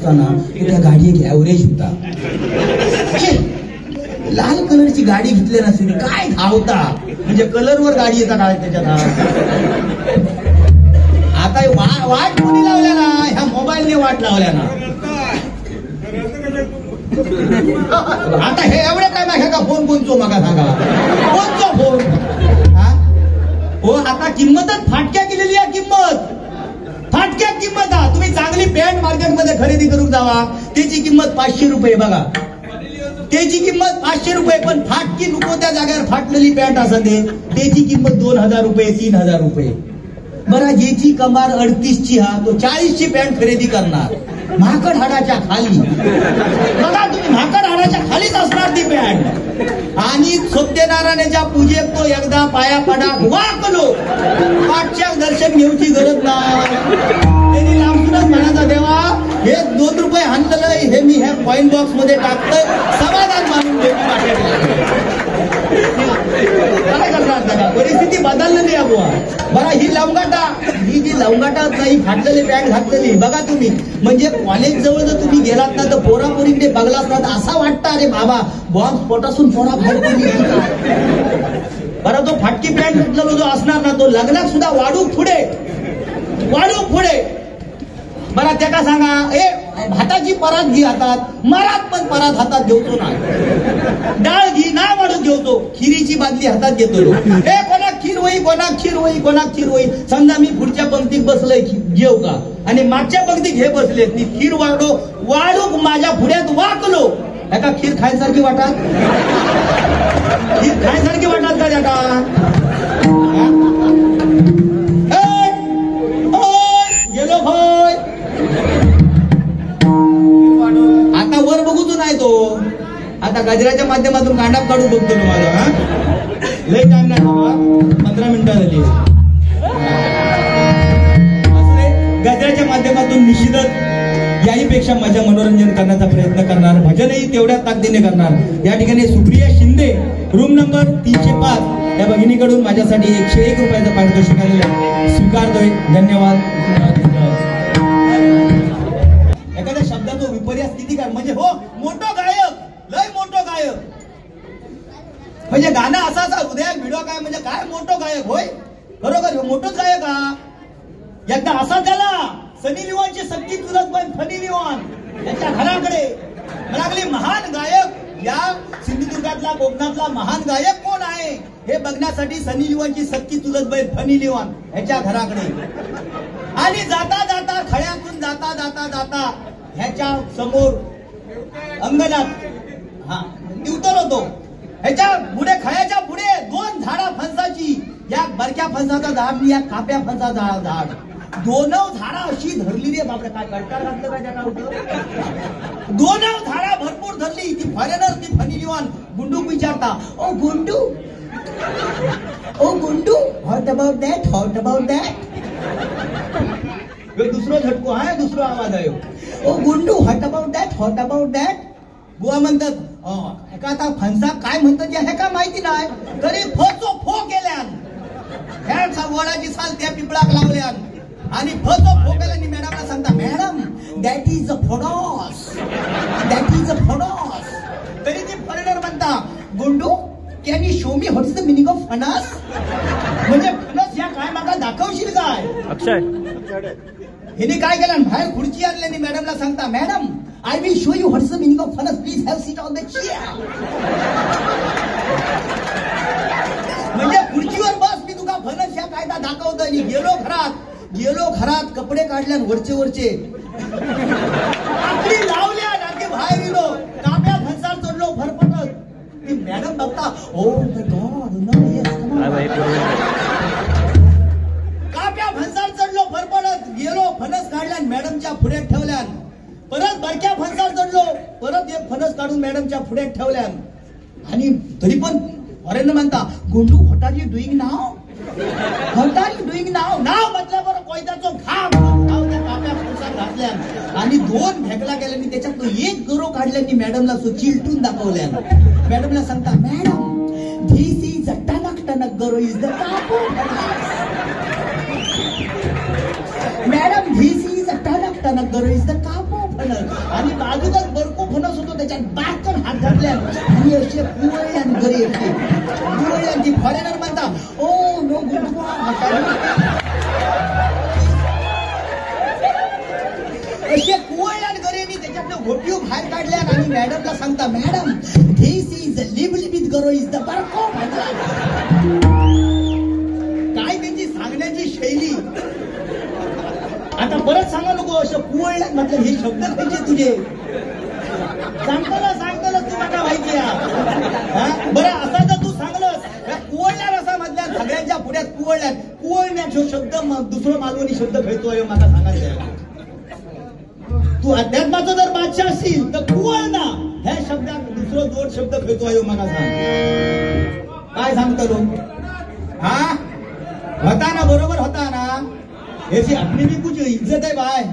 असताना त्या गाडी एक ऍव्हरेज होता. लाल कलरची गाडी घेतली नसते काय धावता, म्हणजे कलरवर गाडी येतात काय त्याच्यात. आता वाट कोणी लावल्या ना, ह्या मोबाईलने वाट लावल्या ना. आता हे एवढे काय मागे का फोन कोणचो मागा सांगा, कोणचो फोन हो. आता किंमतच फाटक्या केलेली आहे, फाटक्या किंमत. तुम्ही चांगली पॅन्ट मार्केटमध्ये खरेदी करून जावा, त्याची किंमत 500 रुपये. बघा त्याची किंमत 500 रुपये, पण फाटकी नको त्या जागेवर फाटलेली पॅन्ट असं दे, त्याची किंमत 2000 रुपये 3000 रुपये. बरं ज्याची कमार 38ची हा तो 40ची पॅन्ट खरेदी करणार, माकड हाडाच्या खाली. बघा तुम्ही माकड हाडाच्या खालीच असणार ती पॅन्ट. आणि सत्यनारायणाच्या पूजेत तो एकदा पाया पडा वाकलो, पाठच्या दर्शन घेऊची गरज नाही. त्यांनी लांबूनच म्हणायचा देवा हे 2 रुपये आणलंय, हे मी ह्या कॉइन बॉक्स मध्ये टाकतोय, समाधान मानून काय करणार. परिस्थिती बदललेली आहे बुवा. बरं ही लवंगाटा, ही जी लवंगाटा नाही फाटलेली पॅन्ट घातलेली बघा तुम्ही, म्हणजे कॉलेज जवळ जर तुम्ही गेलात ना तर पोरापोरीकडे बघलात ना तर असा वाटतं अरे बाबा बॉम्ब स्फोटासून पोरा बाहेर पडली. बरं तो फाटकी पॅन्ट घातलेला जो असणार ना तो लग्नात सुद्धा वाढू पुढे. बरं त्या का सांगा, ए भाताची परात घे हातात, मरात पण परात हातात घेऊतो ना, डाळ घी ना वाढून घेऊतो, खिरीची बादली हातात घेतो. हे कोणा खीर होई, कोणा खीर होई, कोणा खीर होई. समजा मी पुढच्या पंक्तीत बसलोय जेव का, आणि मागच्या पंक्तीत हे बसले, ती खीर वाढू माझ्या पुढ्यात वाकलो. एका खीर खायसारखी वाटत, खीर खायसारखी वाटत का त्याका. गेलो होय, आता वर बघूच नाही तो, आता गजराच्या माध्यमातून कांडाप काढू बघतो तुम्हाला. लय टाइम नाही बाबा, 15 मिनिटं झाली. गजराच्या माध्यमातून निश्चितच याहीपेक्षा माझ्या मनोरंजन करण्याचा प्रयत्न करणार, भजनही तेवढ्या ताकदीने करणार. या ठिकाणी सुप्रिया शिंदे रूम नंबर 305 या भगिनीकडून माझ्यासाठी 101 रुपयाचं पारितोषिक आलेलं स्वीकारतोय. धन्यवाद. एखाद्या शब्दाचा विपर्यास किती काय, म्हणजे हो मोठो गायक, लय मोठो गायक, म्हणजे गाणं असा उद्या व्हिडिओ काय म्हणजे काय मोठो गायक होय, बरोबर मोठोच गायक हा. एकदा असा झाला सनी लिओनची सक्की चुलत पण फनी लिओन यांच्या घराकडे म्हणाली महान गायक, या सिंधुदुर्गातला कोकणातला महान गायक कोण आहे हे बघण्यासाठी सनी लिओनची सक्की चुलत बहीण फनी लिओन ह्याच्या घराकडे. आणि जाता जाता खळ्यातून जाता जाता जाता ह्याच्या समोर अंगणात उतरवतो. ह्याच्या पुढे खळ्याच्या पुढे 2 झाडा फणसाची, या बरक्या फणसाचा झाड आणि या काप्या फणसाचा झाड, 2 झाडा अशी धरली रे बापरे. काय कटकार घातलं काय त्याला होतं. 2 झाडा भरपूर धरली. ती फॉरेनर ती फनी लिओन गुंडूक विचारता, ओ गुंडू, ओ Gundu, what about that, what about that. दुसरा झटको आहे, दुसरा आवाज आहे, ओ Gundu what about that, what about that. बुवा म्हणतात एका आता फणसा काय म्हणतात हे का माहिती नाही, तरी फोचो फो केल्यान ह्या वडाची साल त्या पिपळाक लावल्यान आणि फोचो फो केल्याने मॅडमला सांगता, मॅडम दॅट इज अ फोडॉस, दॅट इज अ फोडॉस. तरी ती फॉरेनर म्हणता, Gundu can you show me what is the meaning of phanas. म्हणजे फणस या काय माका दाखवशील काय. अक्षय हिने काय केलं, बाहेर खुर्ची आणली आणि मॅडमला सांगता, madam I will show you what's the meaning of फणस. Please have seat on the chair. म्हणजे खुर्चीवर बस, मी तुका फणस या कायदा दाखवतो. आणि गेलो घरात कपडे काढल्या वरचे आपली लावल्या आणखी बाहेर गेलो, काप्या फणसात चढलो फरफटत. ती मॅडम बघता, ओ माय गॉड, काप्या फणसात चढलो फरफटत गेलो, फणस काढल्या मॅडमच्या पुढे ठेवल्या. परत बरक्या फणसात चढलो, परत एक फणस काढून मॅडमच्या पुढे ठेवल्या. आणि तरी पण फॉरेनर म्हणता, Gundu what are you doing now, what are you doing now. नाव म्हटल्यावर कोयत्याचो घाव त्या काप्या फणसात घातल्या आणि 2 भेकला केल्याने त्याच्यात 1 गरो काढल्याने मॅडमला चिलटून दाखवल्या. मॅडमला सांगता, मॅडम धिस इज अ टनक गरो इज द कापू. मॅडम धिस इज अ टनक गरो इज द कापू. आणि बाजूलाच बरकू फणस होतो त्याच्यात बाटकन हात घातल्या आणि असे कुवळ्यान गरे कुवळ्यांची फॉरेनर म्हणता ओ नो असे कुवळ्यान गरेनी त्याच्यातलं घोटीव बाहेर काढल्या आणि मॅडमला सांगता मॅडम धिस इज लिबलिबित गरो इज द बरको. काय त्यांची सांगण्याची शैली. आता परत सांगा नको असं कुवळल्यात म्हटलं हे शब्द पाहिजे तुझे सांगतलं तू मला माहिती आहे. बरं असा जर तू सांगलंस कुवळल्यात असा मधल्या सगळ्यांच्या पुढ्यात कुवळण्यात जो शब्द दुसरं मालवणी शब्द खेळतोय मला सांगायचं. तू अध्यात्माचा जर बादशाह असशील तर कुवळणा ह्या शब्दात दुसरं दोन शब्द खेळतोय मला सांग. काय सांगतो हा होता ना बरोबर होता ना याची आपली बी कुछ इज्जत आहे बाय.